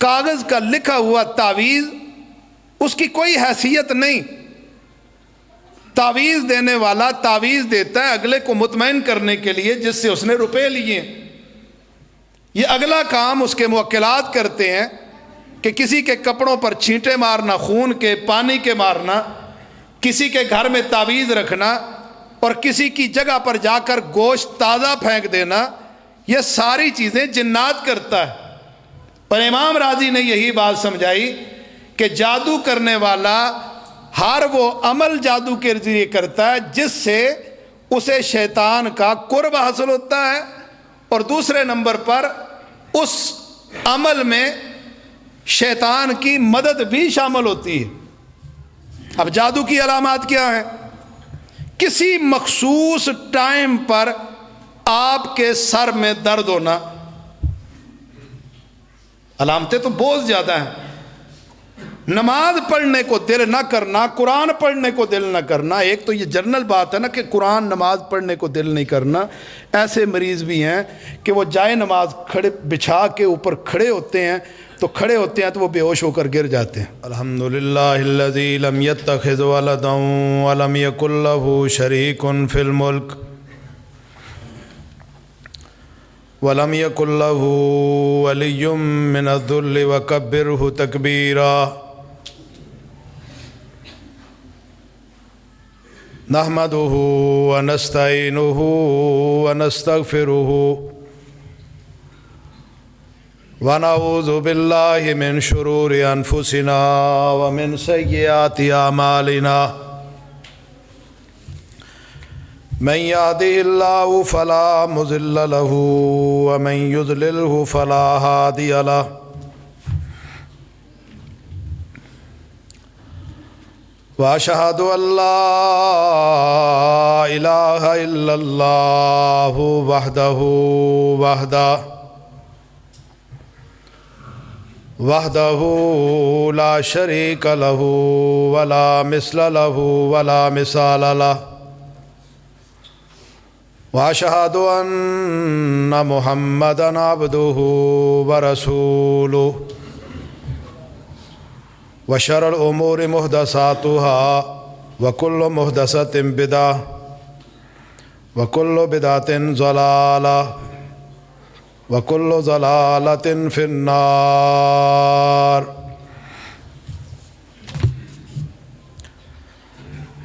کاغذ کا لکھا ہوا تعویذ اس کی کوئی حیثیت نہیں۔ تعویذ دینے والا تعویذ دیتا ہے اگلے کو مطمئن کرنے کے لیے جس سے اس نے روپے لیے۔ یہ اگلا کام اس کے موکلات کرتے ہیں کہ کسی کے کپڑوں پر چھینٹے مارنا، خون کے پانی کے مارنا، کسی کے گھر میں تعویذ رکھنا اور کسی کی جگہ پر جا کر گوشت تازہ پھینک دینا، یہ ساری چیزیں جنات کرتا ہے۔ پر امام راضی نے یہی بات سمجھائی کہ جادو کرنے والا ہر وہ عمل جادو کے ذریعے کرتا ہے جس سے اسے شیطان کا قرب حاصل ہوتا ہے، اور دوسرے نمبر پر اس عمل میں شیطان کی مدد بھی شامل ہوتی ہے۔ اب جادو کی علامات کیا ہیں؟ کسی مخصوص ٹائم پر آپ کے سر میں درد ہونا، علامتیں تو بہت زیادہ ہیں۔ نماز پڑھنے کو دل نہ کرنا، قرآن پڑھنے کو دل نہ کرنا، ایک تو یہ جنرل بات ہے نا کہ قرآن نماز پڑھنے کو دل نہیں کرنا۔ ایسے مریض بھی ہیں کہ وہ جائے نماز کھڑے بچھا کے اوپر کھڑے ہوتے ہیں تو وہ بے ہوش ہو کر گر جاتے ہیں۔ الحمدللہ الذی لم یتخذ ولدا ولم یکن لہ شریک فی الملک ولم یکن لہ ولی من الذل وکبرہ تکبیرا۔ نحمدہ ونستعینہ ونستغفرہ ونعوذ باللہ من شرور انفسنا ومن سیئات اعمالنا من یہدہ اللہ فلا مضل لہ ومن یضللہ فلا ہادی لہ۔ واشہد ان لا الہ الا اللہ وحدہ لا شریک لہ ولا مثل لہ ولا مثال لہ۔ واشہد ان محمدا عبدہ ورسولہ۔ وشر الامور محدثاتها وکل محدثۃ بدعہ وکل بدعۃ ضلالہ وکل ضلالۃ فی النار۔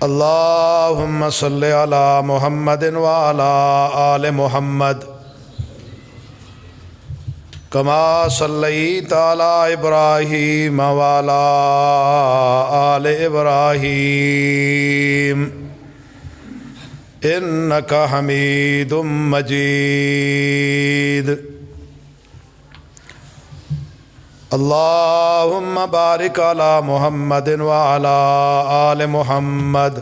اللہم صلی علی محمد وعلی آل محمد کما صلیت علی ابراہیم وعلی آل ابراہیم انک حمید مجید۔ اللہم بارک علی محمد وعلی آل محمد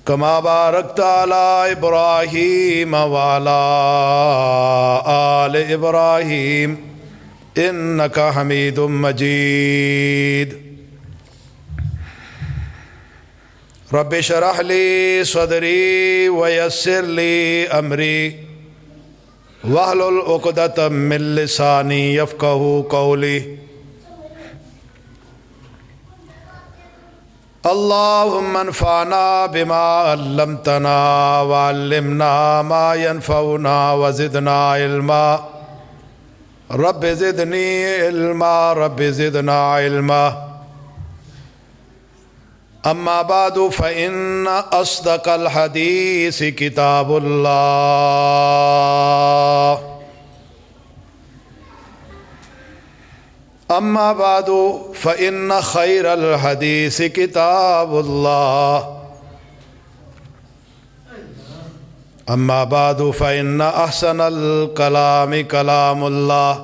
کما بارکت علی ابراہیم وعلی آل ابراہیم انک حمید مجید۔ رب اشرح لی صدری ویسر لی امری واحلل عقدۃ من لسانی یفقہوا قولی۔ اللہم انفعنا بما علمتنا وعلمنا ما ينفعنا وزدنا علما رب زدنی علما رب زدنا علما۔ اما بعد فإن اصدق الحدیث کتاب اللہ اما بعد فإن خیر الحدیث کتاب اللہ اما بعد فإن احسن الکلام کلام اللہ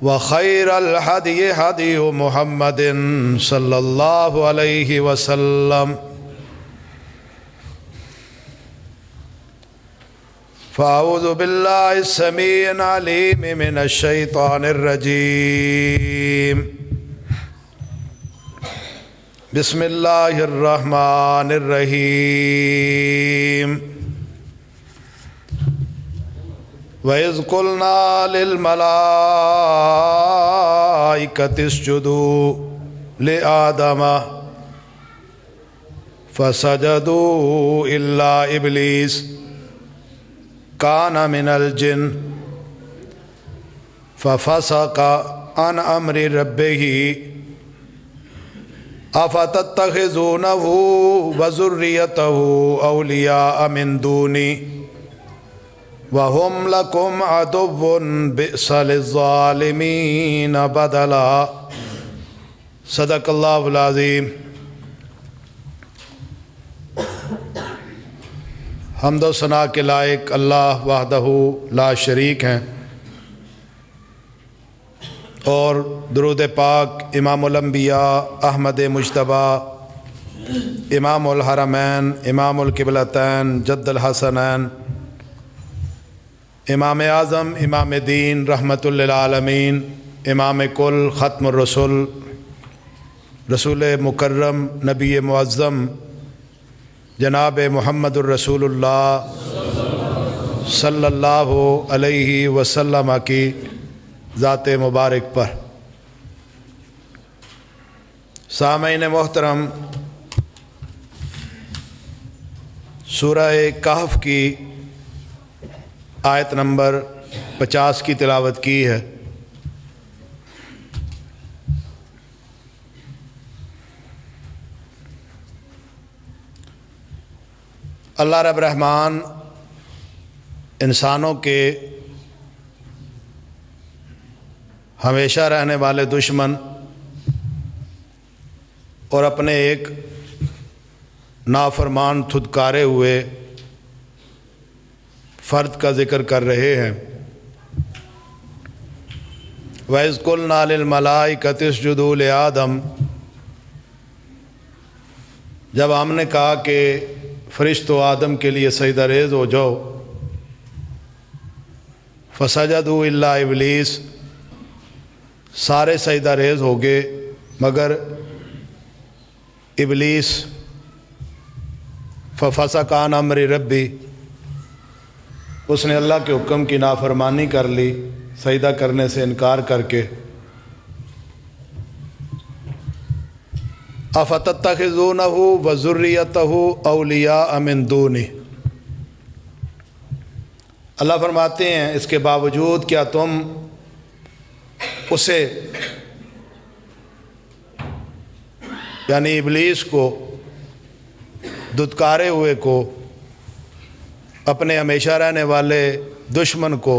وخیر الہدی ہدی محمد صلی اللہ علیہ وسلم۔ فاعوذ باللہ السمیع العلیم من الشیطان الرجیم۔ بسم اللہ الرحمن الرحیم۔ وَإِذْ قُلْنَا لِلْمَلَائِكَةِ اسْجُدُوا لِآدَمَ فَسَجَدُوا إِلَّا إِبْلِيسَ كَانَ مِنَ الْجِنِّ فَفَسَقَ عَنْ أَمْرِ رَبِّهِ أَفَتَتَّخِذُونَهُ وَذُرِّيَّتَهُ أَوْلِيَاءَ مِنْ دُونِي وَهُمْ لَكُمْ عَدُوٌّ بِئْسَ لِلظَّالِمِينَ بَدَلًا۔ صدق اللہ العظیم۔ حمد و ثنا کے لائق اللہ وحدہ لا شریک ہیں، اور درود پاک امام الانبیاء احمد مجتبیٰ امام الحرمین امام القبلتین جد الحسنین امام اعظم امام دین رحمت للعالمین امام کل ختم الرسل رسول مکرم نبی معظم جناب محمد الرسول اللہ صلی اللہ علیہ وسلم کی ذات مبارک پر۔ سامعین محترم، سورہ کہف کی آیت نمبر 50 کی تلاوت کی ہے۔ اللہ رب رحمان انسانوں کے ہمیشہ رہنے والے دشمن اور اپنے ایک نافرمان تھدکارے ہوئے فرد کا ذکر کر رہے ہیں۔ وَإِذْ قُلْنَا لِلْمَلَائِكَةِ اسْجُدُوا لِآدَمَ، جب ہم نے کہا کہ فرشتوں آدم کے لیے سجدہ ریز ہو جاؤ، فَسَجَدُوا إِلَّا إِبْلِيسَ، سارے سجدہ ریز ہو گئے مگر ابلیس، فَفَسَقَ عَنْ أَمْرِ رَبِّهِ، اس نے اللہ کے حکم کی نافرمانی کر لی، سجدہ کرنے سے انکار کر کے۔ أَفَتَتَّخِذُونَهُ وَذُرِّيَّتَهُ أَوْلِيَاءَ مِنْ دُونِهِ، اللہ فرماتے ہیں اس کے باوجود کیا تم اسے یعنی ابلیس کو، دھتکارے ہوئے کو، اپنے ہمیشہ رہنے والے دشمن کو،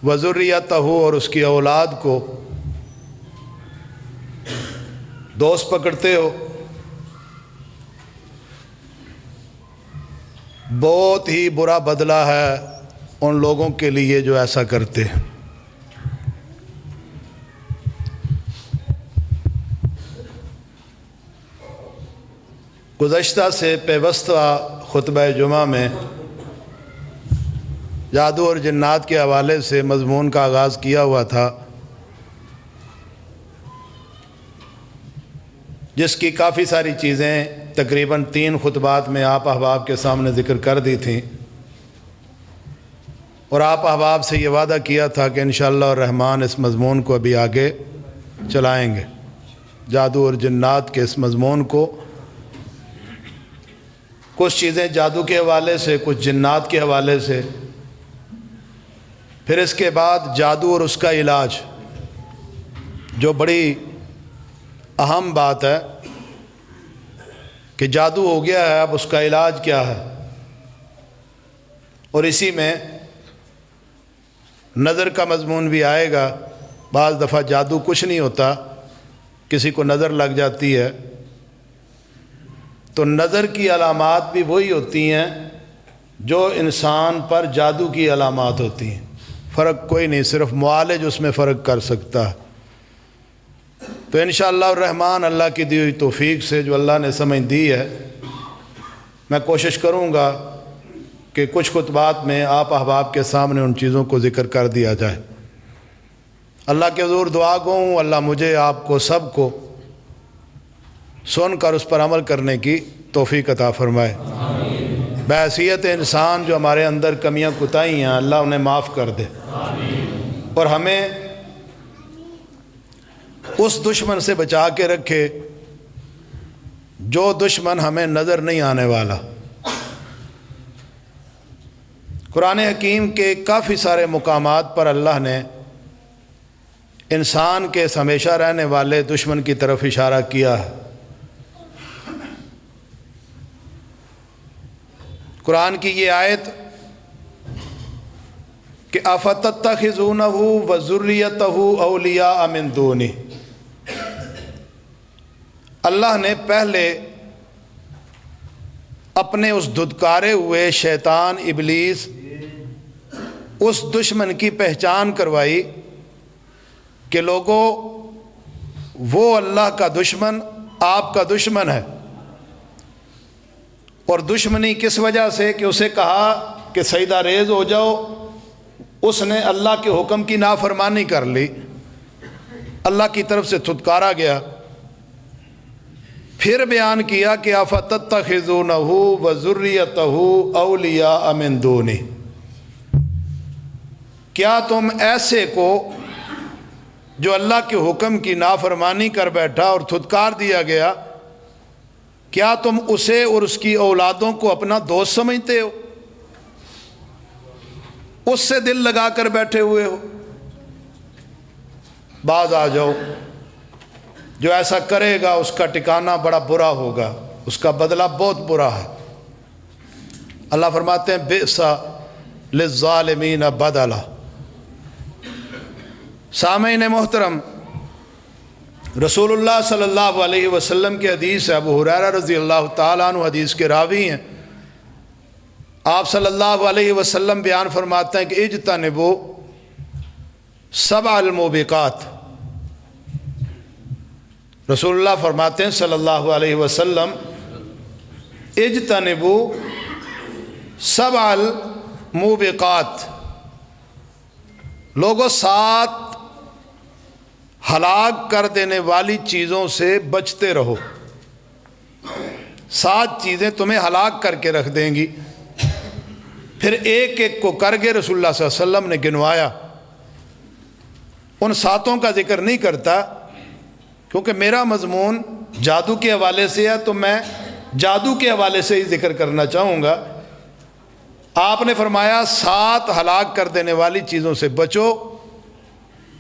وذریتہ اور اس کی اولاد کو دوست پکڑتے ہو؟ بہت ہی برا بدلہ ہے ان لوگوں کے لیے جو ایسا کرتے ہیں۔ گزشتہ سے پیوستہ خطبہ جمعہ میں جادو اور جنات کے حوالے سے مضمون کا آغاز کیا ہوا تھا، جس کی کافی ساری چیزیں تقریباً 3 خطبات میں آپ احباب کے سامنے ذکر کر دی تھیں، اور آپ احباب سے یہ وعدہ کیا تھا کہ انشاءاللہ الرحمن اس مضمون کو ابھی آگے چلائیں گے، جادو اور جنات کے اس مضمون کو۔ کچھ چیزیں جادو کے حوالے سے، کچھ جنات کے حوالے سے، پھر اس کے بعد جادو اور اس کا علاج، جو بڑی اہم بات ہے کہ جادو ہو گیا ہے، اب اس کا علاج کیا ہے۔ اور اسی میں نظر کا مضمون بھی آئے گا۔ بعض دفعہ جادو کچھ نہیں ہوتا، کسی کو نظر لگ جاتی ہے، تو نظر کی علامات بھی وہی ہوتی ہیں جو انسان پر جادو کی علامات ہوتی ہیں، فرق کوئی نہیں، صرف معالج اس میں فرق کر سکتا ہے۔ تو انشاءاللہ الرحمن اللہ کی دی ہوئی توفیق سے، جو اللہ نے سمجھ دی ہے، میں کوشش کروں گا کہ کچھ خطبات میں آپ احباب کے سامنے ان چیزوں کو ذکر کر دیا جائے۔ اللہ کے حضور دعا گو ہوں اللہ مجھے، آپ کو، سب کو سن کر اس پر عمل کرنے کی توفیق عطا فرمائے۔ بحیثیت انسان جو ہمارے اندر کمیاں کوتاہیاں ہیں اللہ انہیں معاف کر دے، اور ہمیں اس دشمن سے بچا کے رکھے جو دشمن ہمیں نظر نہیں آنے والا۔ قرآن حکیم کے کافی سارے مقامات پر اللہ نے انسان کے ہمیشہ رہنے والے دشمن کی طرف اشارہ کیا ہے۔ قرآن کی یہ آیت کہ افتتخذونہ وذریتہ اولیاء من دونی، اللہ نے پہلے اپنے اس دھتکارے ہوئے شیطان ابلیس اس دشمن کی پہچان کروائی کہ لوگوں وہ اللہ کا دشمن آپ کا دشمن ہے، اور دشمنی کس وجہ سے کہ اسے کہا کہ سجدہ ریز ہو جاؤ، اس نے اللہ کے حکم کی نافرمانی کر لی، اللہ کی طرف سے دھتکارا گیا۔ پھر بیان کیا کہ افتتخذونہ وذریتہ اولیاء من دونی، کیا تم ایسے کو جو اللہ کے حکم کی نافرمانی کر بیٹھا اور دھتکار دیا گیا، کیا تم اسے اور اس کی اولادوں کو اپنا دوست سمجھتے ہو، اس سے دل لگا کر بیٹھے ہوئے ہو؟ باز آ جاؤ، جو ایسا کرے گا اس کا ٹھکانہ بڑا برا ہوگا، اس کا بدلہ بہت برا ہے۔ اللہ فرماتے ہیں بئس للظالمین بدلا۔ سامعین محترم، رسول اللہ صلی اللہ علیہ وسلم کی حدیث ہے، ابو ہریرہ رضی اللہ تعالیٰ عنہ حدیث کے راوی ہیں، آپ صلی اللہ علیہ وسلم بیان فرماتے ہیں کہ اجتنبوا سبع الموبقات، رسول اللہ فرماتے ہیں صلی اللہ علیہ وسلم اجتنبوا سبع الموبقات، لوگوں 7 ہلاک کر دینے والی چیزوں سے بچتے رہو۔ 7 چیزیں تمہیں ہلاک کر کے رکھ دیں گی۔ پھر ایک ایک کو کر کے رسول اللہ صلی اللہ علیہ وسلم نے گنوایا۔ ان 7 کا ذکر نہیں کرتا کیونکہ میرا مضمون جادو کے حوالے سے ہے، تو میں جادو کے حوالے سے ہی ذکر کرنا چاہوں گا۔ آپ نے فرمایا 7 ہلاک کر دینے والی چیزوں سے بچو،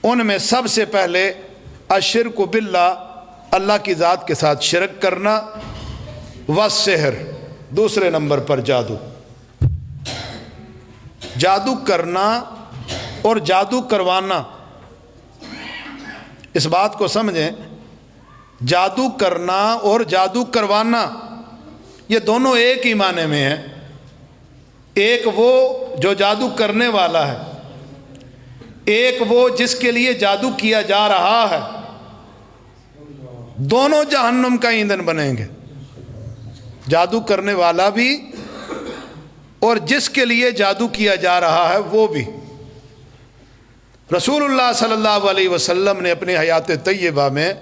ان میں سب سے پہلے الشرک باللہ، اللہ کی ذات کے ساتھ شرک کرنا، والسحر، دوسرے نمبر پر جادو، جادو کرنا اور جادو کروانا۔ اس بات کو سمجھیں، جادو کرنا اور جادو کروانا یہ دونوں ایک ہی معنی میں ہیں۔ ایک وہ جو جادو کرنے والا ہے، ایک وہ جس کے لیے جادو کیا جا رہا ہے، دونوں جہنم کا ایندھن بنیں گے، جادو کرنے والا بھی اور جس کے لیے جادو کیا جا رہا ہے وہ بھی۔ رسول اللہ صلی اللہ علیہ وسلم نے اپنی حیات طیبہ میں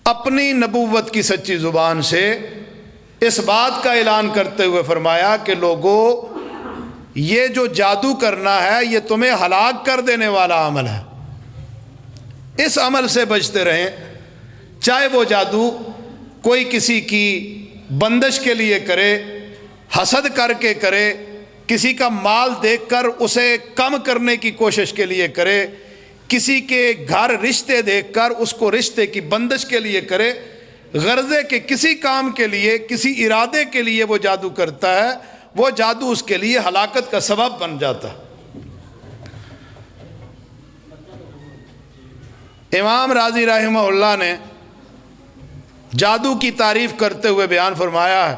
اپنی نبوت کی سچی زبان سے اس بات کا اعلان کرتے ہوئے فرمایا کہ لوگوں، یہ جو جادو کرنا ہے یہ تمہیں ہلاک کر دینے والا عمل ہے، اس عمل سے بچتے رہیں۔ چاہے وہ جادو کوئی کسی کی بندش کے لیے کرے، حسد کر کے کرے، کسی کا مال دیکھ کر اسے کم کرنے کی کوشش کے لیے کرے، کسی کے گھر رشتے دیکھ کر اس کو رشتے کی بندش کے لیے کرے، غرضے کے کسی کام کے لیے، کسی ارادے کے لیے وہ جادو کرتا ہے، وہ جادو اس کے لیے ہلاکت کا سبب بن جاتا ہے۔ امام راضی رحمہ اللہ نے جادو کی تعریف کرتے ہوئے بیان فرمایا ہے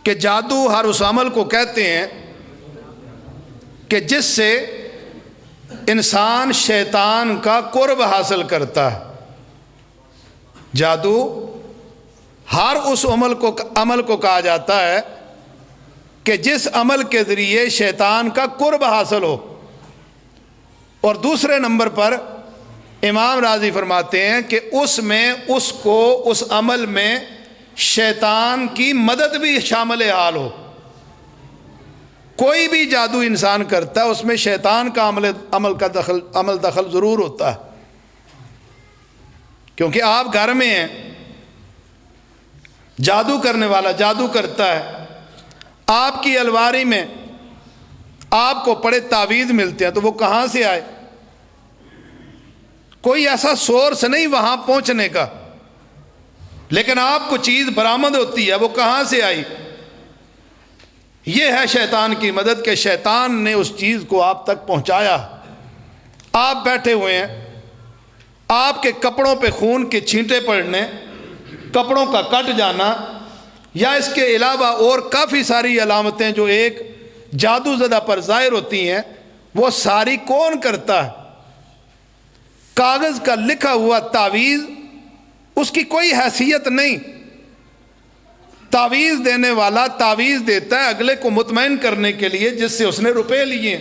کہ جادو ہر اس عمل کو کہتے ہیں کہ جس سے انسان شیطان کا قرب حاصل کرتا ہے۔ جادو ہر اس عمل کو کہا جاتا ہے کہ جس عمل کے ذریعے شیطان کا قرب حاصل ہو۔ اور دوسرے نمبر پر امام راضی فرماتے ہیں کہ اس عمل میں شیطان کی مدد بھی شامل حال ہو۔ کوئی بھی جادو انسان کرتا ہے اس میں شیطان کا عمل دخل ضرور ہوتا ہے، کیونکہ آپ گھر میں ہیں، جادو کرنے والا جادو کرتا ہے، آپ کی الماری میں آپ کو بڑے تعویذ ملتے ہیں، تو وہ کہاں سے آئے؟ کوئی ایسا سورس نہیں وہاں پہنچنے کا، لیکن آپ کو چیز برآمد ہوتی ہے، وہ کہاں سے آئی؟ یہ ہے شیطان کی مدد، کہ شیطان نے اس چیز کو آپ تک پہنچایا۔ آپ بیٹھے ہوئے ہیں، آپ کے کپڑوں پہ خون کے چھینٹے پڑنے، کپڑوں کا کٹ جانا، یا اس کے علاوہ اور کافی ساری علامتیں جو ایک جادو زدہ پر ظاہر ہوتی ہیں، وہ ساری کون کرتا ہے؟ کاغذ کا لکھا ہوا تعویذ، اس کی کوئی حیثیت نہیں۔ تعویذ دینے والا تعویذ دیتا ہے اگلے کو مطمئن کرنے کے لیے جس سے اس نے روپے لیے۔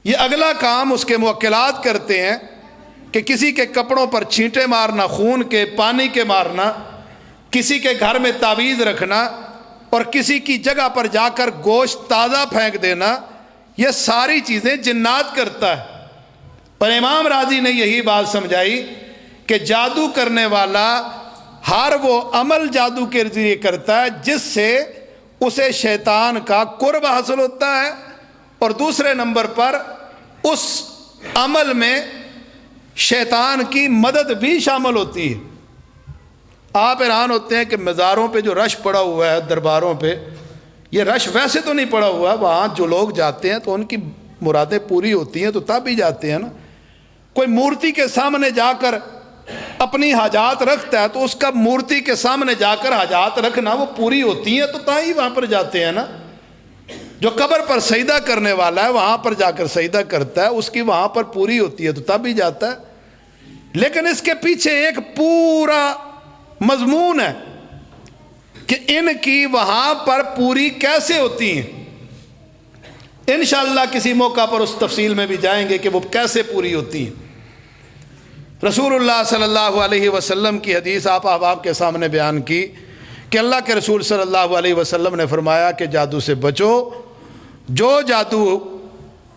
یہ اگلا کام اس کے موکلات کرتے ہیں کہ کسی کے کپڑوں پر چھینٹے مارنا، خون کے پانی کے مارنا، کسی کے گھر میں تعویذ رکھنا، اور کسی کی جگہ پر جا کر گوشت تازہ پھینک دینا، یہ ساری چیزیں جنات کرتا ہے۔ پر امام راضی نے یہی بات سمجھائی کہ جادو کرنے والا ہر وہ عمل جادو کے ذریعے کرتا ہے جس سے اسے شیطان کا قرب حاصل ہوتا ہے، اور دوسرے نمبر پر اس عمل میں شیطان کی مدد بھی شامل ہوتی ہے۔ آپ حیران ہوتے ہیں کہ مزاروں پہ جو رش پڑا ہوا ہے، درباروں پہ، یہ رش ویسے تو نہیں پڑا ہوا، وہاں جو لوگ جاتے ہیں تو ان کی مرادیں پوری ہوتی ہیں تو تب ہی جاتے ہیں نا۔ کوئی مورتی کے سامنے جا کر اپنی حاجات رکھتا ہے تو اس کا مورتی کے سامنے جا کر حاجات رکھنا وہ پوری ہوتی ہیں تو تاہی وہاں پر جاتے ہیں نا۔ جو قبر پر سجدہ کرنے والا ہے وہاں پر جا کر سجدہ کرتا ہے، اس کی وہاں پر پوری ہوتی ہے تو تب ہی جاتا ہے۔ لیکن اس کے پیچھے ایک پورا مضمون ہے کہ ان کی وہاں پر پوری کیسے ہوتی ہیں۔ انشاءاللہ کسی موقع پر اس تفصیل میں بھی جائیں گے کہ وہ کیسے پوری ہوتی ہیں۔ رسول اللہ صلی اللہ علیہ وسلم کی حدیث آپ احباب کے سامنے بیان کی کہ اللہ کے رسول صلی اللہ علیہ وسلم نے فرمایا کہ جادو سے بچو۔ جو جادو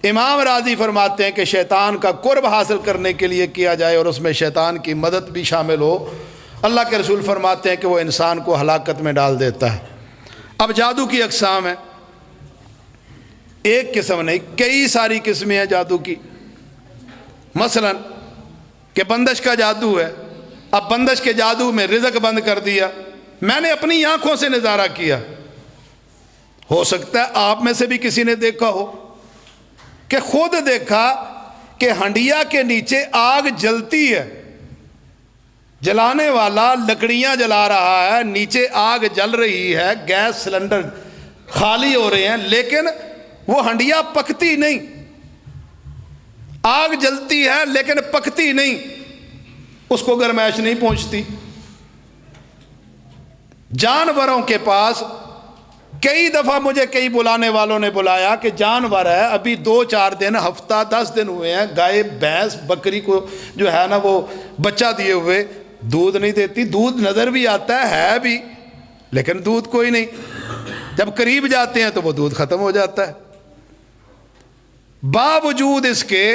امام راضی فرماتے ہیں کہ شیطان کا قرب حاصل کرنے کے لیے کیا جائے اور اس میں شیطان کی مدد بھی شامل ہو، اللہ کے رسول فرماتے ہیں کہ وہ انسان کو ہلاکت میں ڈال دیتا ہے۔ اب جادو کی اقسام ہیں، ایک قسم نہیں، کئی ساری قسمیں ہیں جادو کی۔ مثلا کہ بندش کا جادو ہے، اب بندش کے جادو میں رزق بند کر دیا، میں نے اپنی آنکھوں سے نظارہ کیا، ہو سکتا ہے آپ میں سے بھی کسی نے دیکھا ہو کہ خود دیکھا کہ ہنڈیا کے نیچے آگ جلتی ہے، جلانے والا لکڑیاں جلا رہا ہے، نیچے آگ جل رہی ہے، گیس سلنڈر خالی ہو رہے ہیں، لیکن وہ ہنڈیا پکتی نہیں، آگ جلتی ہے لیکن پکتی نہیں، اس کو گرمائش نہیں پہنچتی۔ جانوروں کے پاس کئی دفعہ مجھے کئی بلانے والوں نے بلایا کہ جانور ہے، ابھی 2-4 دن، ہفتہ 10 دن ہوئے ہیں، گائے بھینس بکری کو جو ہے نا وہ بچہ دیے ہوئے، دودھ نہیں دیتی، دودھ نظر بھی آتا ہے بھی لیکن دودھ کوئی نہیں، جب قریب جاتے ہیں تو وہ دودھ ختم ہو جاتا ہے۔ باوجود اس کے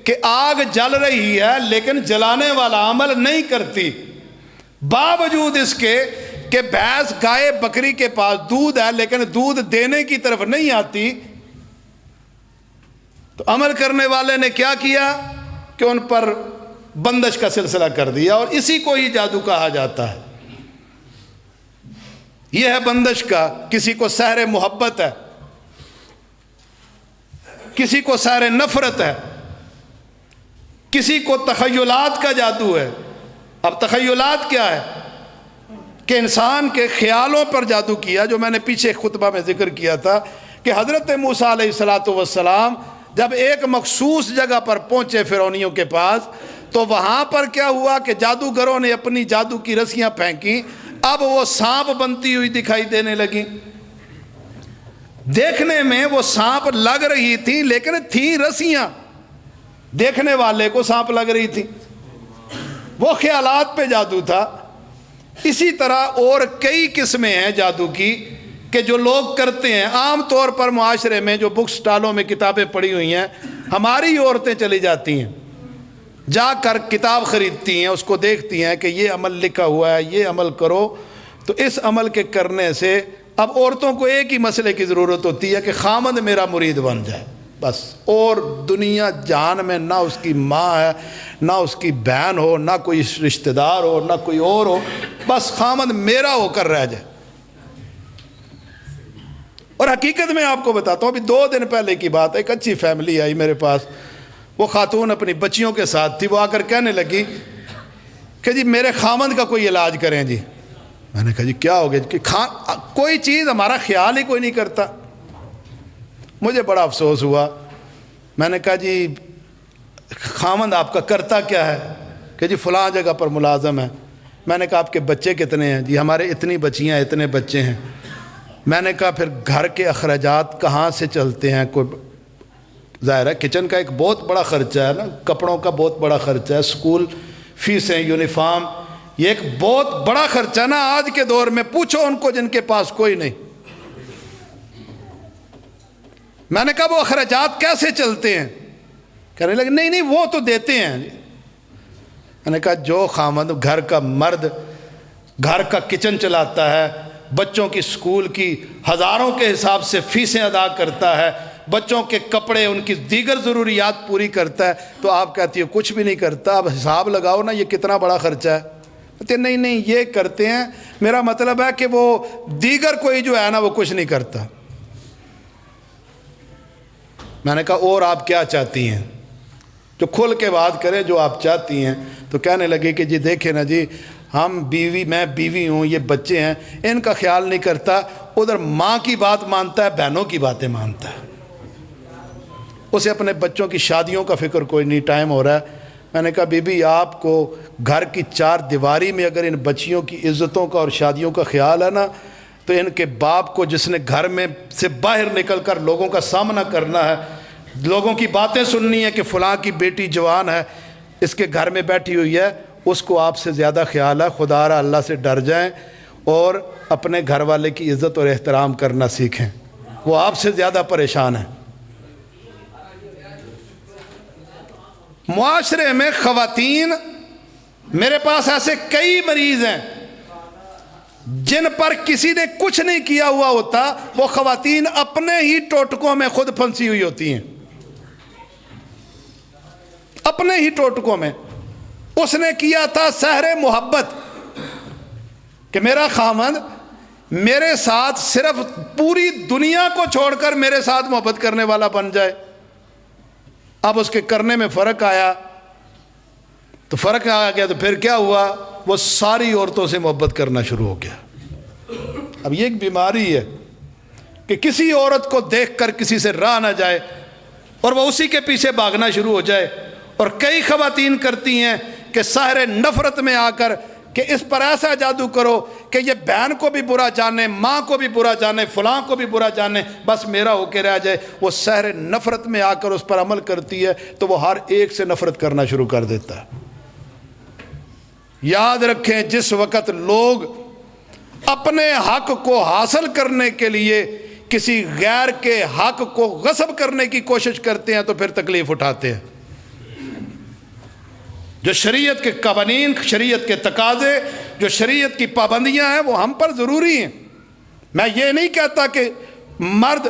کہ آگ جل رہی ہے لیکن جلانے والا عمل نہیں کرتی، باوجود اس کے کہ بھینس گائے بکری کے پاس دودھ ہے لیکن دودھ دینے کی طرف نہیں آتی، تو عمل کرنے والے نے کیا کیا کہ ان پر بندش کا سلسلہ کر دیا، اور اسی کو ہی جادو کہا جاتا ہے۔ یہ ہے بندش کا، کسی کو سحر محبت ہے، کسی کو سحر نفرت ہے، کسی کو تخیلات کا جادو ہے۔ اب تخیلات کیا ہے کہ انسان کے خیالوں پر جادو کیا، جو میں نے پیچھے خطبہ میں ذکر کیا تھا کہ حضرت موسیٰ علیہ السلام جب ایک مخصوص جگہ پر پہنچے فرعونیوں کے پاس، تو وہاں پر کیا ہوا کہ جادوگروں نے اپنی جادو کی رسیاں پھینکی، اب وہ سانپ بنتی ہوئی دکھائی دینے لگی۔ دیکھنے میں وہ سانپ لگ رہی تھی لیکن تھی رسیاں، دیکھنے والے کو سانپ لگ رہی تھی، وہ خیالات پہ جادو تھا۔ اسی طرح اور کئی قسمیں ہیں جادو کی کہ جو لوگ کرتے ہیں. عام طور پر معاشرے میں جو بک سٹالوں میں کتابیں پڑھی ہوئی ہیں، ہماری عورتیں چلی جاتی ہیں، جا کر کتاب خریدتی ہیں، اس کو دیکھتی ہیں کہ یہ عمل لکھا ہوا ہے، یہ عمل کرو. تو اس عمل کے کرنے سے اب عورتوں کو ایک ہی مسئلے کی ضرورت ہوتی ہے کہ خامند میرا مرید بن جائے بس، اور دنیا جہان میں نہ اس کی ماں ہے، نہ اس کی بہن ہو، نہ کوئی رشتہ دار ہو، نہ کوئی اور ہو، بس خامند میرا ہو کر رہ جائے. اور حقیقت میں آپ کو بتاتا ہوں، ابھی 2 دن پہلے کی بات ہے، ایک اچھی فیملی آئی میرے پاس. وہ خاتون اپنی بچیوں کے ساتھ تھی. وہ آ کر کہنے لگی کہ جی میرے خامند کا کوئی علاج کریں جی. میں نے کہا جی کیا ہو گیا؟ کہ کوئی چیز ہمارا خیال ہی کوئی نہیں کرتا. مجھے بڑا افسوس ہوا. میں نے کہا جی خامند آپ کا کرتا کیا ہے؟ کہ جی فلاں جگہ پر ملازم ہے. میں نے کہا آپ کے بچے کتنے ہیں؟ جی ہمارے اتنی بچیاں اتنے بچے ہیں. میں نے کہا پھر گھر کے اخراجات کہاں سے چلتے ہیں؟ کوئی ظاہر ہے کچن کا ایک بہت بڑا خرچہ ہے نا، کپڑوں کا بہت بڑا خرچہ ہے، اسکول فیسیں، یونیفارم، یہ ایک بہت بڑا خرچہ نا. آج کے دور میں پوچھو ان کو جن کے پاس کوئی نہیں. میں نے کہا وہ اخراجات کیسے چلتے ہیں؟ کہنے لگے نہیں وہ تو دیتے ہیں. میں نے کہا جو خامد گھر کا مرد گھر کا کچن چلاتا ہے، بچوں کی اسکول کی ہزاروں کے حساب سے فیسیں ادا کرتا ہے، بچوں کے کپڑے ان کی دیگر ضروریات پوری کرتا ہے، تو آپ کہتی ہو کچھ بھی نہیں کرتا؟ اب حساب لگاؤ نا یہ کتنا بڑا خرچہ ہے. کہتے نہیں یہ کرتے ہیں. میرا مطلب ہے کہ وہ دیگر کوئی جو ہے نا وہ کچھ نہیں کرتا. میں نے کہا اور آپ کیا چاہتی ہیں؟ جو کھل کے بات کریں جو آپ چاہتی ہیں. تو کہنے لگے کہ جی دیکھیں نا جی میں بیوی ہوں، یہ بچے ہیں، ان کا خیال نہیں کرتا. ادھر ماں کی بات مانتا ہے، بہنوں کی باتیں مانتا ہے. اسے اپنے بچوں کی شادیوں کا فکر کوئی نہیں. ٹائم ہو رہا ہے. میں نے کہا بی بی آپ کو گھر کی 4 دیواری میں اگر ان بچیوں کی عزتوں کا اور شادیوں کا خیال ہے نا، تو ان کے باپ کو جس نے گھر میں سے باہر نکل کر لوگوں کا سامنا کرنا ہے، لوگوں کی باتیں سننی ہے کہ فلاں کی بیٹی جوان ہے، اس کے گھر میں بیٹھی ہوئی ہے، اس کو آپ سے زیادہ خیال ہے. خدا را اللہ سے ڈر جائیں اور اپنے گھر والے کی عزت اور احترام کرنا سیکھیں. وہ آپ سے زیادہ پریشان ہیں. معاشرے میں خواتین، میرے پاس ایسے کئی مریض ہیں جن پر کسی نے کچھ نہیں کیا ہوا ہوتا، وہ خواتین اپنے ہی ٹوٹکوں میں خود پھنسی ہوئی ہوتی ہیں. اپنے ہی ٹوٹکوں میں. اس نے کیا تھا سحر محبت کہ میرا خامند میرے ساتھ صرف پوری دنیا کو چھوڑ کر میرے ساتھ محبت کرنے والا بن جائے. اب اس کے کرنے میں فرق آیا تو تو پھر کیا ہوا؟ وہ ساری عورتوں سے محبت کرنا شروع ہو گیا. اب یہ ایک بیماری ہے کہ کسی عورت کو دیکھ کر کسی سے راہ نہ جائے اور وہ اسی کے پیچھے بھاگنا شروع ہو جائے. اور کئی خواتین کرتی ہیں کہ سحر نفرت میں آ کر کہ اس پر ایسا جادو کرو کہ یہ بہن کو بھی برا جانے، ماں کو بھی برا جانے، فلاں کو بھی برا جانے، بس میرا ہو کے رہ جائے. وہ سحر نفرت میں آ کر اس پر عمل کرتی ہے تو وہ ہر ایک سے نفرت کرنا شروع کر دیتا ہے. یاد رکھیں جس وقت لوگ اپنے حق کو حاصل کرنے کے لیے کسی غیر کے حق کو غصب کرنے کی کوشش کرتے ہیں تو پھر تکلیف اٹھاتے ہیں. جو شریعت کے قوانین، شریعت کے تقاضے، جو شریعت کی پابندیاں ہیں وہ ہم پر ضروری ہیں. میں یہ نہیں کہتا کہ مرد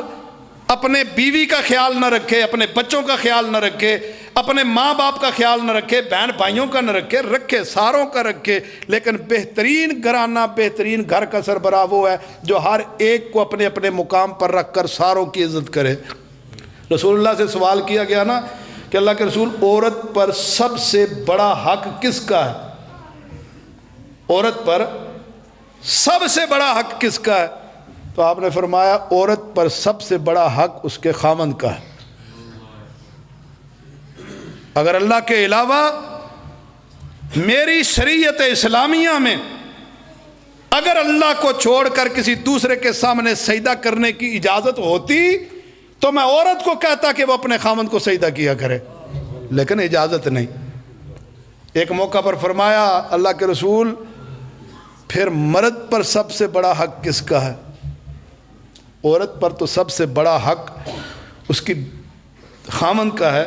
اپنے بیوی کا خیال نہ رکھے، اپنے بچوں کا خیال نہ رکھے، اپنے ماں باپ کا خیال نہ رکھے، بہن بھائیوں کا نہ رکھے، ساروں کا رکھے. لیکن بہترین گھرانہ، بہترین گھر کا سربراہ وہ ہے جو ہر ایک کو اپنے اپنے مقام پر رکھ کر ساروں کی عزت کرے. رسول اللہ سے سوال کیا گیا نا کہ اللہ کے رسول عورت پر سب سے بڑا حق کس کا ہے؟ عورت پر سب سے بڑا حق کس کا ہے؟ تو آپ نے فرمایا عورت پر سب سے بڑا حق اس کے خامند کا ہے. اگر اللہ کے علاوہ میری شریعت اسلامیہ میں اگر اللہ کو چھوڑ کر کسی دوسرے کے سامنے سجدہ کرنے کی اجازت ہوتی تو میں عورت کو کہتا کہ وہ اپنے خامند کو سجدہ کیا کرے، لیکن اجازت نہیں. ایک موقع پر فرمایا اللہ کے رسول پھر مرد پر سب سے بڑا حق کس کا ہے؟ عورت پر تو سب سے بڑا حق اس کی خامند کا ہے،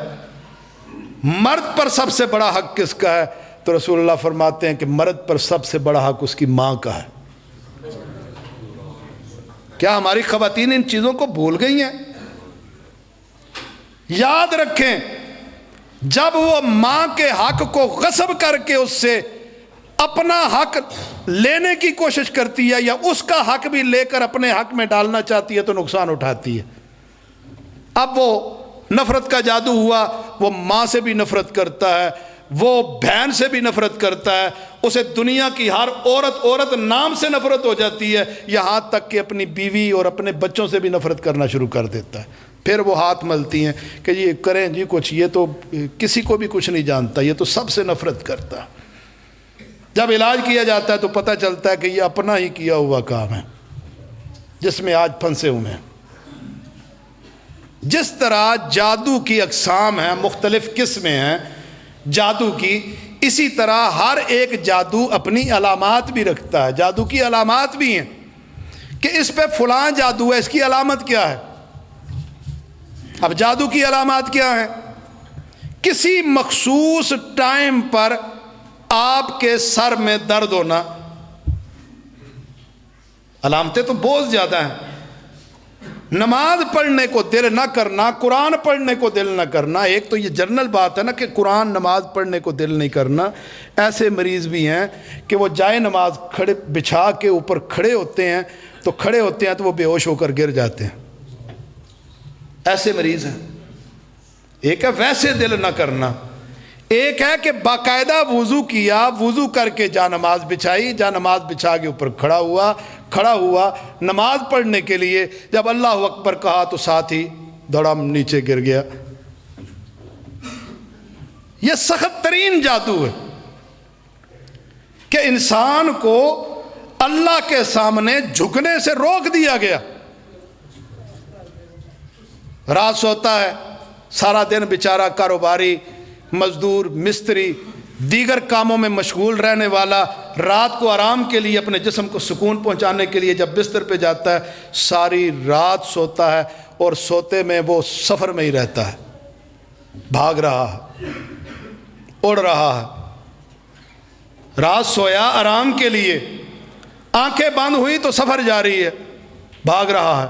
مرد پر سب سے بڑا حق کس کا ہے؟ تو رسول اللہ فرماتے ہیں کہ مرد پر سب سے بڑا حق اس کی ماں کا ہے۔ کیا ہماری خواتین ان چیزوں کو بھول گئی ہیں؟ یاد رکھیں، جب وہ ماں کے حق کو غصب کر کے اس سے اپنا حق لینے کی کوشش کرتی ہے یا اس کا حق بھی لے کر اپنے حق میں ڈالنا چاہتی ہے تو نقصان اٹھاتی ہے۔ اب وہ نفرت کا جادو ہوا، وہ ماں سے بھی نفرت کرتا ہے، وہ بہن سے بھی نفرت کرتا ہے، اسے دنیا کی ہر عورت نام سے نفرت ہو جاتی ہے، یہاں تک کہ اپنی بیوی اور اپنے بچوں سے بھی نفرت کرنا شروع کر دیتا ہے۔ پھر وہ ہاتھ ملتی ہیں کہ یہ کریں جی کچھ، یہ تو کسی کو بھی کچھ نہیں جانتا، یہ تو سب سے نفرت کرتا ہے۔ جب علاج کیا جاتا ہے تو پتہ چلتا ہے کہ یہ اپنا ہی کیا ہوا کام ہے جس میں آج پھنسے ہوئے ہیں۔ جس طرح جادو کی اقسام ہیں، مختلف قسمیں ہیں جادو کی، اسی طرح ہر ایک جادو اپنی علامات بھی رکھتا ہے۔ جادو کی علامات بھی ہیں کہ اس پہ فلاں جادو ہے، اس کی علامت کیا ہے؟ اب جادو کی علامات کیا ہیں؟ کسی مخصوص ٹائم پر آپ کے سر میں درد ہونا، علامتیں تو بہت زیادہ ہیں۔ نماز پڑھنے کو دل نہ کرنا، قرآن پڑھنے کو دل نہ کرنا، ایک تو یہ جنرل بات ہے نا کہ قرآن نماز پڑھنے کو دل نہیں کرنا۔ ایسے مریض بھی ہیں کہ وہ جائے نماز کھڑے بچھا کے اوپر کھڑے ہوتے ہیں تو وہ بے ہوش ہو کر گر جاتے ہیں۔ ایسے مریض ہیں۔ ایک ہے ویسے دل نہ کرنا، ایک ہے کہ باقاعدہ وضو کیا، وضو کر کے جا نماز بچھائی، جا نماز بچھا کے اوپر کھڑا ہوا نماز پڑھنے کے لیے، جب اللہ اکبر کہا تو ساتھ ہی دھڑم نیچے گر گیا۔ یہ سخت ترین جادو ہے کہ انسان کو اللہ کے سامنے جھکنے سے روک دیا گیا۔ رات سوتا ہے، سارا دن بیچارہ کاروباری، مزدور، مستری، دیگر کاموں میں مشغول رہنے والا، رات کو آرام کے لیے اپنے جسم کو سکون پہنچانے کے لیے جب بستر پہ جاتا ہے ساری رات سوتا ہے، اور سوتے میں وہ سفر میں ہی رہتا ہے، بھاگ رہا ہے، اڑ رہا ہے۔ رات سویا آرام کے لیے، آنکھیں بند ہوئی تو سفر جاری ہے، بھاگ رہا ہے،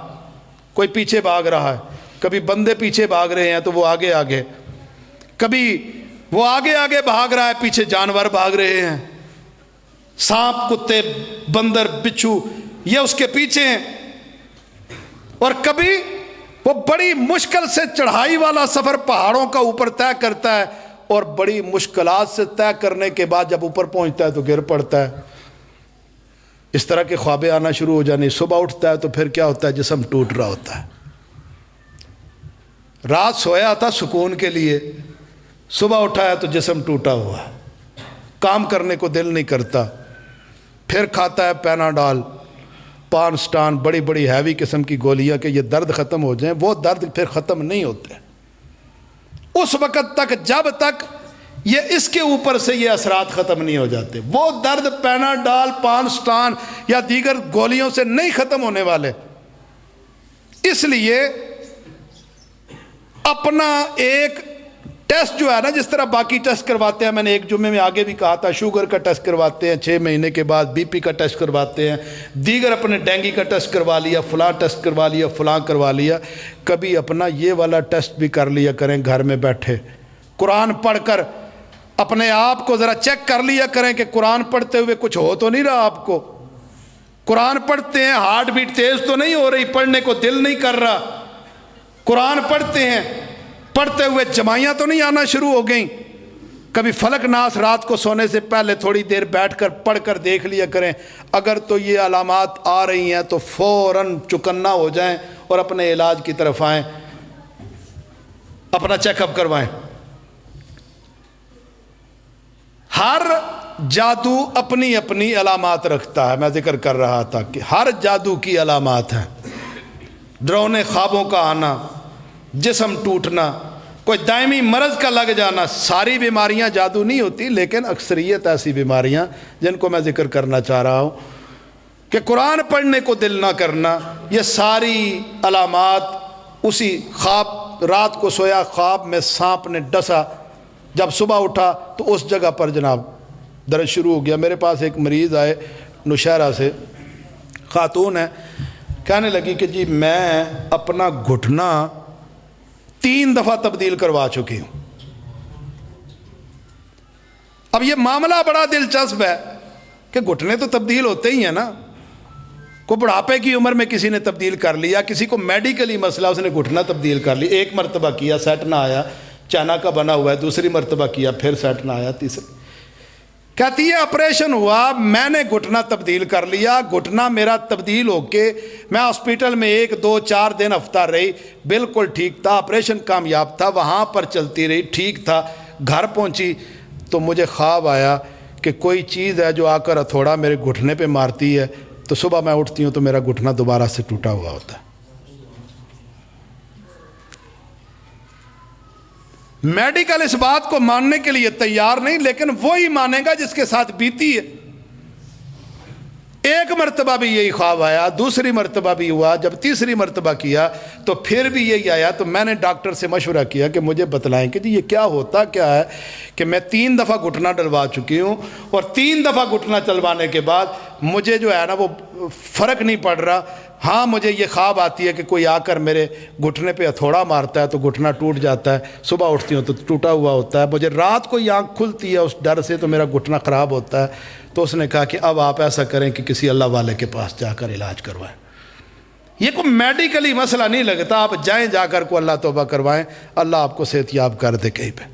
کوئی پیچھے بھاگ رہا ہے، کبھی بندے پیچھے بھاگ رہے ہیں تو وہ آگے آگے، کبھی وہ آگے آگے بھاگ رہا ہے، پیچھے جانور بھاگ رہے ہیں، سانپ، کتے، بندر، بچھو یہ اس کے پیچھے ہیں۔ اور کبھی وہ بڑی مشکل سے چڑھائی والا سفر پہاڑوں کا اوپر طے کرتا ہے، اور بڑی مشکلات سے طے کرنے کے بعد جب اوپر پہنچتا ہے تو گر پڑتا ہے۔ اس طرح کے خوابیں آنا شروع ہو جانے، صبح اٹھتا ہے تو پھر کیا ہوتا ہے؟ جسم ٹوٹ رہا ہوتا ہے۔ رات سویا تھا سکون کے لیے، صبح اٹھایا تو جسم ٹوٹا ہوا ہے، کام کرنے کو دل نہیں کرتا، پھر کھاتا ہے پیناڈول، پانسٹان، بڑی بڑی ہیوی قسم کی گولیاں کہ یہ درد ختم ہو جائیں، وہ درد پھر ختم نہیں ہوتے اس وقت تک جب تک یہ اس کے اوپر سے یہ اثرات ختم نہیں ہو جاتے۔ وہ درد پیناڈول، پانسٹان یا دیگر گولیوں سے نہیں ختم ہونے والے۔ اس لیے اپنا ایک ٹیسٹ جو ہے نا، جس طرح باقی ٹیسٹ کرواتے ہیں، میں نے ایک جمعے میں آگے بھی کہا تھا، شوگر کا ٹیسٹ کرواتے ہیں 6 مہینے کے بعد، بی پی کا ٹیسٹ کرواتے ہیں، دیگر اپنے ڈینگی کا ٹیسٹ کروا لیا، فلاں ٹیسٹ کروا لیا، فلاں کروا لیا، کبھی اپنا یہ والا ٹیسٹ بھی کر لیا کریں گھر میں بیٹھے، قرآن پڑھ کر اپنے آپ کو ذرا چیک کر لیا کریں کہ قرآن پڑھتے ہوئے کچھ ہو تو نہیں رہا آپ کو، قرآن پڑھتے ہیں ہارٹ بیٹ تیز تو نہیں ہو رہی، پڑھنے کو دل نہیں کر رہا، قرآن پڑھتے ہیں پڑھتے ہوئے جمائیاں تو نہیں آنا شروع ہو گئیں۔ کبھی فلک ناس رات کو سونے سے پہلے تھوڑی دیر بیٹھ کر پڑھ کر دیکھ لیا کریں، اگر تو یہ علامات آ رہی ہیں تو فوراً چکنا ہو جائیں اور اپنے علاج کی طرف آئیں، اپنا چیک اپ کروائیں۔ ہر جادو اپنی اپنی علامات رکھتا ہے، میں ذکر کر رہا تھا کہ ہر جادو کی علامات ہیں۔ ڈرونے خوابوں کا آنا، جسم ٹوٹنا، کوئی دائمی مرض کا لگ جانا، ساری بیماریاں جادو نہیں ہوتی، لیکن اکثریت ایسی بیماریاں جن کو میں ذکر کرنا چاہ رہا ہوں کہ قرآن پڑھنے کو دل نہ کرنا، یہ ساری علامات اسی خواب، رات کو سویا خواب میں سانپ نے ڈسا، جب صبح اٹھا تو اس جگہ پر جناب درد شروع ہو گیا۔ میرے پاس ایک مریض آئے نوشہرہ سے، خاتون ہے، کہنے لگی کہ جی میں اپنا گھٹنا 3 دفعہ تبدیل کروا چکی ہوں۔ اب یہ معاملہ بڑا دلچسپ ہے کہ گھٹنے تو تبدیل ہوتے ہی ہیں نا، کو بڑھاپے کی عمر میں کسی نے تبدیل کر لیا، کسی کو میڈیکلی مسئلہ اس نے گھٹنا تبدیل کر لی، ایک مرتبہ کیا سیٹ نہ آیا، چائنا کا بنا ہوا ہے، دوسری مرتبہ کیا پھر سیٹ نہ آیا، تیسری کہتی ہے آپریشن ہوا، میں نے گھٹنا تبدیل کر لیا، گھٹنا میرا تبدیل ہو کے میں ہاسپٹل میں 1 2 4 دن ہفتہ رہی، بالکل ٹھیک تھا، آپریشن کامیاب تھا، وہاں پر چلتی رہی، ٹھیک تھا، گھر پہنچی تو مجھے خواب آیا کہ کوئی چیز ہے جو آ کر ہتھوڑا میرے گھٹنے پہ مارتی ہے، تو صبح میں اٹھتی ہوں تو میرا گھٹنا دوبارہ سے ٹوٹا ہوا ہوتا ہے۔ میڈیکل اس بات کو ماننے کے لیے تیار نہیں، لیکن وہی مانے گا جس کے ساتھ بیتی ہے۔ ایک مرتبہ بھی یہی خواب آیا، دوسری مرتبہ بھی ہوا، جب تیسری مرتبہ کیا تو پھر بھی یہی آیا، تو میں نے ڈاکٹر سے مشورہ کیا کہ مجھے بتلائیں کہ جی یہ کیا ہوتا کیا ہے کہ میں 3 دفعہ گھٹنا ڈلوا چکی ہوں، اور 3 دفعہ گھٹنا چلوانے کے بعد مجھے جو ہے نا وہ فرق نہیں پڑ رہا۔ ہاں مجھے یہ خواب آتی ہے کہ کوئی آ کر میرے گھٹنے پہ ہتھوڑا مارتا ہے تو گھٹنا ٹوٹ جاتا ہے، صبح اٹھتی ہوں تو ٹوٹا ہوا ہوتا ہے، مجھے رات کو آنکھ کھلتی ہے اس ڈر سے تو میرا گھٹنا خراب ہوتا ہے۔ تو اس نے کہا کہ اب آپ ایسا کریں کہ کسی اللہ والے کے پاس جا کر علاج کروائیں، یہ کوئی میڈیکلی مسئلہ نہیں لگتا، آپ جائیں جا کر کو اللہ توبہ کروائیں، اللہ آپ کو صحت یاب کر دے کہیں پہ۔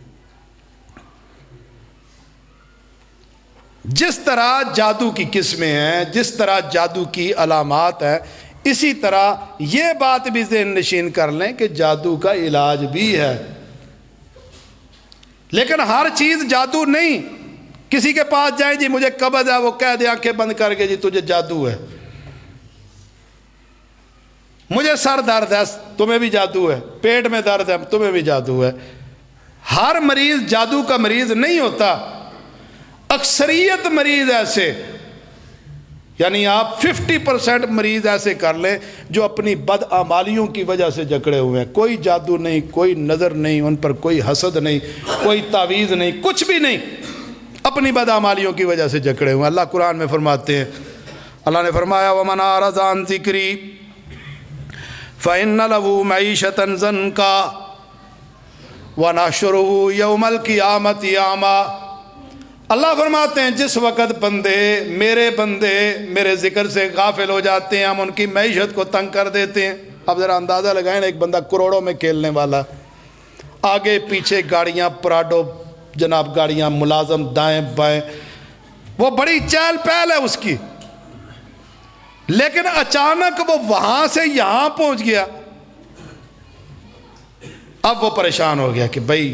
جس طرح جادو کی قسمیں ہیں، جس طرح جادو کی علامات ہیں، اسی طرح یہ بات بھی ذہن نشین کر لیں کہ جادو کا علاج بھی ہے، لیکن ہر چیز جادو نہیں۔ کسی کے پاس جائیں جی مجھے قبض ہے، وہ کہہ دے آنکھیں بند کر کے جی تجھے جادو ہے، مجھے سر درد ہے تمہیں بھی جادو ہے، پیٹ میں درد ہے تمہیں بھی جادو ہے۔ ہر مریض جادو کا مریض نہیں ہوتا، اکثریت مریض ایسے، یعنی آپ 50% مریض ایسے کر لیں جو اپنی بدعمالیوں کی وجہ سے جکڑے ہوئے ہیں، کوئی جادو نہیں، کوئی نظر نہیں، ان پر کوئی حسد نہیں، کوئی تعویذ نہیں، کچھ بھی نہیں، اپنی بدعمالیوں کی وجہ سے جکڑے ہوئے ہیں۔ اللہ قرآن میں فرماتے ہیں، اللہ نے فرمایا وَمَنْ أَعْرَضَ عَنْ ذِكْرِي فَإِنَّ لَهُ مَعِيشَةً ضَنْكًا وَنَحْشُرُهُ يَوْمَ الْقِيَامَةِ أَعْمَىٰ۔ اللہ فرماتے ہیں جس وقت بندے میرے ذکر سے غافل ہو جاتے ہیں، ہم ان کی معیشت کو تنگ کر دیتے ہیں۔ اب ذرا اندازہ لگائیں، ایک بندہ کروڑوں میں کھیلنے والا، آگے پیچھے گاڑیاں پراڈو جناب، گاڑیاں ملازم دائیں بائیں، وہ بڑی چہل پہل ہے اس کی، لیکن اچانک وہ وہاں سے یہاں پہنچ گیا، اب وہ پریشان ہو گیا کہ بھائی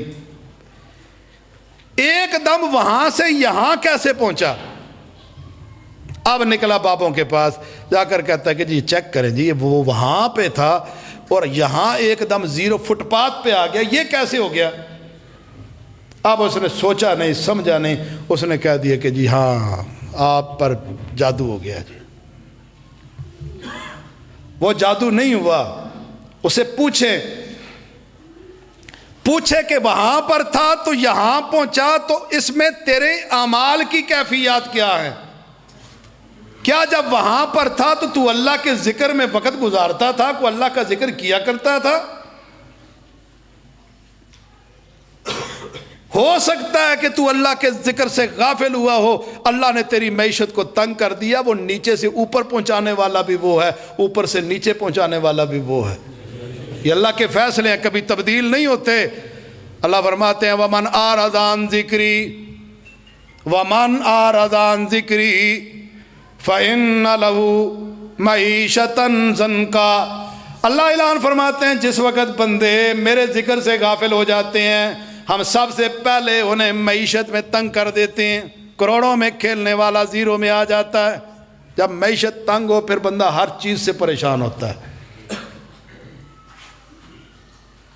ایک دم وہاں سے یہاں کیسے پہنچا۔ اب نکلا بابوں کے پاس، جا کر کہتا ہے کہ جی چیک کریں جی وہ وہاں پہ تھا اور یہاں ایک دم 0 فٹ پاتھ پہ آ گیا، یہ کیسے ہو گیا۔ اب اس نے سوچا نہیں سمجھا نہیں، اس نے کہہ دیا کہ جی ہاں آپ پر جادو ہو گیا جی۔ وہ جادو نہیں ہوا، اسے پوچھے کہ وہاں پر تھا تو یہاں پہنچا، تو اس میں تیرے اعمال کی کیفیات کیا ہیں؟ کیا جب وہاں پر تھا تو اللہ کے ذکر میں وقت گزارتا تھا، کو اللہ کا ذکر کیا کرتا تھا؟ ہو سکتا ہے کہ تو اللہ کے ذکر سے غافل ہوا ہو، اللہ نے تیری معیشت کو تنگ کر دیا، وہ نیچے سے اوپر پہنچانے والا بھی وہ ہے، اوپر سے نیچے پہنچانے والا بھی وہ ہے۔ یہ اللہ کے فیصلے ہیں، کبھی تبدیل نہیں ہوتے۔ اللہ فرماتے ہیں وَمَنْ أَعْرَضَ عَنْ ذِكْرِي فَإِنَّ لَهُ مَعِيشَةً ضَنْكًا۔ اللہ اعلان فرماتے ہیں جس وقت بندے میرے ذکر سے غافل ہو جاتے ہیں، ہم سب سے پہلے انہیں معیشت میں تنگ کر دیتے ہیں۔ کروڑوں میں کھیلنے والا 0 میں آ جاتا ہے، جب معیشت تنگ ہو پھر بندہ ہر چیز سے پریشان ہوتا ہے۔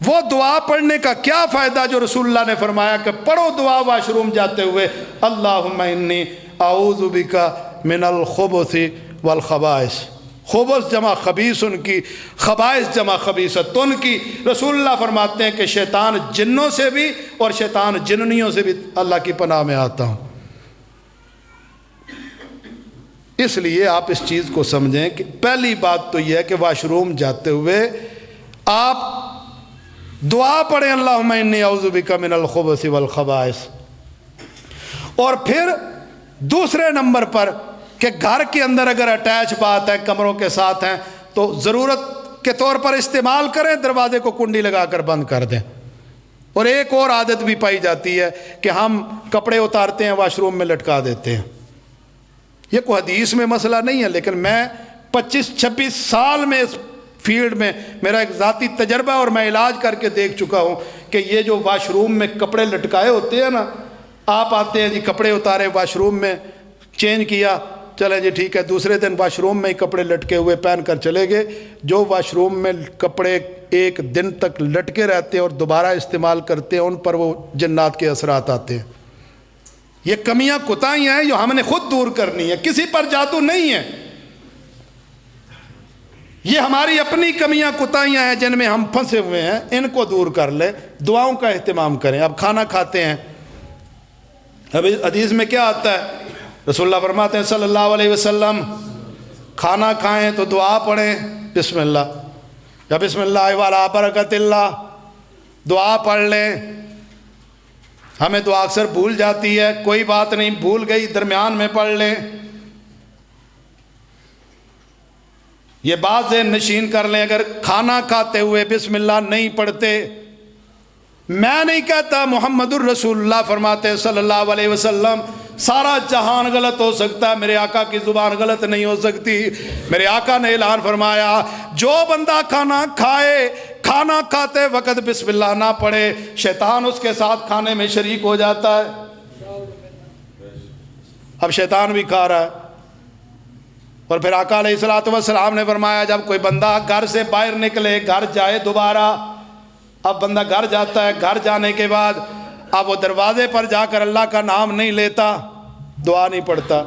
وہ دعا پڑھنے کا کیا فائدہ جو رسول اللہ نے فرمایا کہ پڑھو دعا واش روم جاتے ہوئے، اللہم انی اعوذ بک من الخبث والخبائث، خبث جمع خبیثن کی، خبائث جمع خبیثتن کی۔ رسول اللہ فرماتے ہیں کہ شیطان جنوں سے بھی اور شیطان جننیوں سے بھی اللہ کی پناہ میں آتا ہوں۔ اس لیے آپ اس چیز کو سمجھیں کہ پہلی بات تو یہ ہے کہ واش روم جاتے ہوئے آپ دعا پڑھیں اللہم انی اعوذ بک من الخبث والخبائث، اور پھر دوسرے نمبر پر کہ گھر کے اندر اگر اٹیچ بات ہے، کمروں کے ساتھ ہیں، تو ضرورت کے طور پر استعمال کریں، دروازے کو کنڈی لگا کر بند کر دیں۔ اور ایک اور عادت بھی پائی جاتی ہے کہ ہم کپڑے اتارتے ہیں واش روم میں لٹکا دیتے ہیں۔ یہ کوئی حدیث میں مسئلہ نہیں ہے، لیکن میں 25-26 سال میں اس فیلڈ میں میرا ایک ذاتی تجربہ اور میں علاج کر کے دیکھ چکا ہوں کہ یہ جو واش روم میں کپڑے لٹکائے ہوتے ہیں نا، آپ آتے ہیں جی کپڑے اتارے واش روم میں، چینج کیا، چلیں جی ٹھیک ہے، دوسرے دن واش روم میں ہی کپڑے لٹکے ہوئے پہن کر چلے گئے۔ جو واش روم میں کپڑے ایک دن تک لٹکے رہتے ہیں اور دوبارہ استعمال کرتے ہیں، ان پر وہ جنات کے اثرات آتے ہیں۔ یہ کمیاں کوتاہیاں ہیں جو ہم نے خود دور کرنی ہے، کسی پر جادو نہیں ہے، یہ ہماری اپنی کمیاں کوتاہیاں ہیں جن میں ہم پھنسے ہوئے ہیں، ان کو دور کر لیں۔ دعاؤں کا اہتمام کریں۔ اب کھانا کھاتے ہیں، اب حدیث میں کیا آتا ہے؟ رسول اللہ فرماتے ہیں صلی اللہ علیہ وسلم، کھانا کھائیں تو دعا پڑھیں بسم اللہ، یا بسم اللہ وعلی برکت اللہ، دعا پڑھ لیں۔ ہمیں دعا اکثر بھول جاتی ہے، کوئی بات نہیں، بھول گئی درمیان میں پڑھ لیں۔ یہ بات ذہن نشین کر لیں، اگر کھانا کھاتے ہوئے بسم اللہ نہیں پڑھتے، میں نہیں کہتا، محمد الرسول اللہ فرماتے ہیں صلی اللہ علیہ وسلم، سارا جہان غلط ہو سکتا ہے، میرے آقا کی زبان غلط نہیں ہو سکتی۔ میرے آقا نے اعلان فرمایا، جو بندہ کھانا کھائے، کھانا کھاتے وقت بسم اللہ نہ پڑھے، شیطان اس کے ساتھ کھانے میں شریک ہو جاتا ہے۔ اب شیطان بھی کھا رہا ہے۔ اور پھر آقا علیہ السلام نے فرمایا، جب کوئی بندہ گھر سے باہر نکلے، گھر جائے دوبارہ، اب بندہ گھر جاتا ہے، گھر جانے کے بعد اب وہ دروازے پر جا کر اللہ کا نام نہیں لیتا، دعا نہیں پڑھتا۔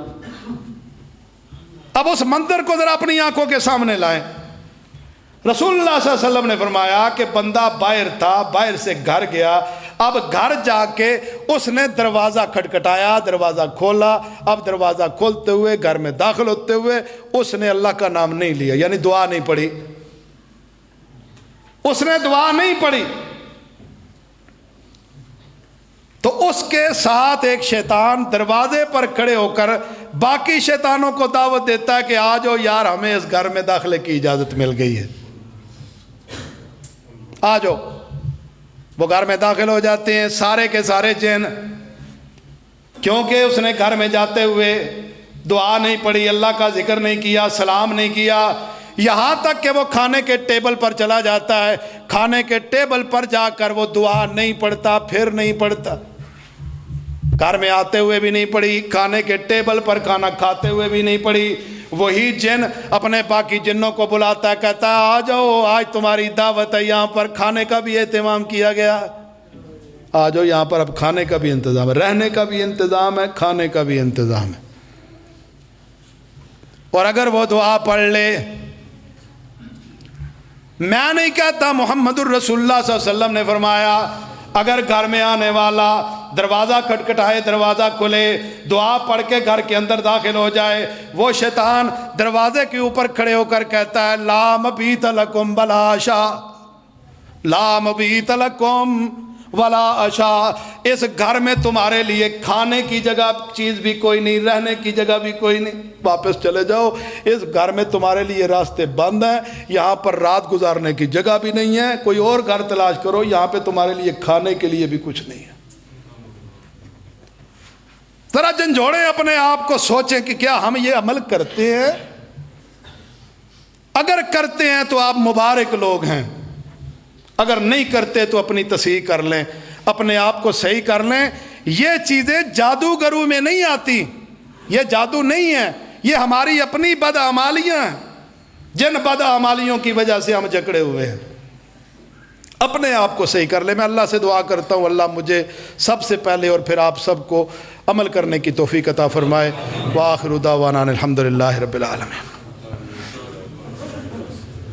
اب اس منظر کو ذرا اپنی آنکھوں کے سامنے لائیں۔ رسول اللہ صلی اللہ علیہ وسلم نے فرمایا کہ بندہ باہر تھا، باہر سے گھر گیا، اب گھر جا کے اس نے دروازہ کھٹکھٹایا، دروازہ کھولا، اب دروازہ کھولتے ہوئے گھر میں داخل ہوتے ہوئے اس نے اللہ کا نام نہیں لیا، یعنی دعا نہیں پڑھی، اس نے دعا نہیں پڑھی، تو اس کے ساتھ ایک شیطان دروازے پر کھڑے ہو کر باقی شیطانوں کو دعوت دیتا ہے کہ آ جاؤ یار، ہمیں اس گھر میں داخلے کی اجازت مل گئی ہے، آ جاؤ۔ وہ گھر میں داخل ہو جاتے ہیں، سارے کے سارے جن، کیونکہ اس نے گھر میں جاتے ہوئے دعا نہیں پڑھی، اللہ کا ذکر نہیں کیا، سلام نہیں کیا، یہاں تک کہ وہ کھانے کے ٹیبل پر چلا جاتا ہے، کھانے کے ٹیبل پر جا کر وہ دعا نہیں پڑھتا، پھر نہیں پڑھتا، گھر میں آتے ہوئے بھی نہیں پڑھی، کھانے کے ٹیبل پر کھانا کھاتے ہوئے بھی نہیں پڑھی۔ وہی جن اپنے باقی جنوں کو بلاتا ہے، کہتا ہے آ جاؤ، آج تمہاری دعوت ہے، یہاں پر کھانے کا بھی اہتمام کیا گیا، آ جاؤ یہاں پر، اب کھانے کا بھی انتظام ہے، رہنے کا بھی انتظام ہے، کھانے کا بھی انتظام ہے۔ اور اگر وہ دعا پڑھ لے، میں نہیں کہتا، محمد الرسول اللہ صلی اللہ علیہ وسلم نے فرمایا، اگر گھر میں آنے والا دروازہ کھٹکھٹائے، دروازہ کھلے، دعا پڑھ کے گھر کے اندر داخل ہو جائے، وہ شیطان دروازے کے اوپر کھڑے ہو کر کہتا ہے لا مبیت لکم ولا عشاء، لا مبیت لکم ولا عشاء، اس گھر میں تمہارے لیے کھانے کی جگہ چیز بھی کوئی نہیں، رہنے کی جگہ بھی کوئی نہیں، واپس چلے جاؤ، اس گھر میں تمہارے لیے راستے بند ہیں، یہاں پر رات گزارنے کی جگہ بھی نہیں ہے، کوئی اور گھر تلاش کرو، یہاں پہ تمہارے لیے کھانے کے لیے بھی کچھ نہیں ہے۔ ذرا جھنجھوڑیں اپنے آپ کو، سوچیں کہ کیا ہم یہ عمل کرتے ہیں؟ اگر کرتے ہیں تو آپ مبارک لوگ ہیں، اگر نہیں کرتے تو اپنی تصحیح کر لیں، اپنے آپ کو صحیح کر لیں۔ یہ چیزیں جادوگروں میں نہیں آتی، یہ جادو نہیں ہے، یہ ہماری اپنی بدعمالیاں ہیں، جن بدعمالیوں کی وجہ سے ہم جکڑے ہوئے ہیں۔ اب اپنے آپ کو صحیح کر لے۔ میں اللہ سے دعا کرتا ہوں اللہ مجھے سب سے پہلے اور پھر آپ سب کو عمل کرنے کی توفیق عطا فرمائے۔ وآخر دعوانا الحمدللہ رب العالمین۔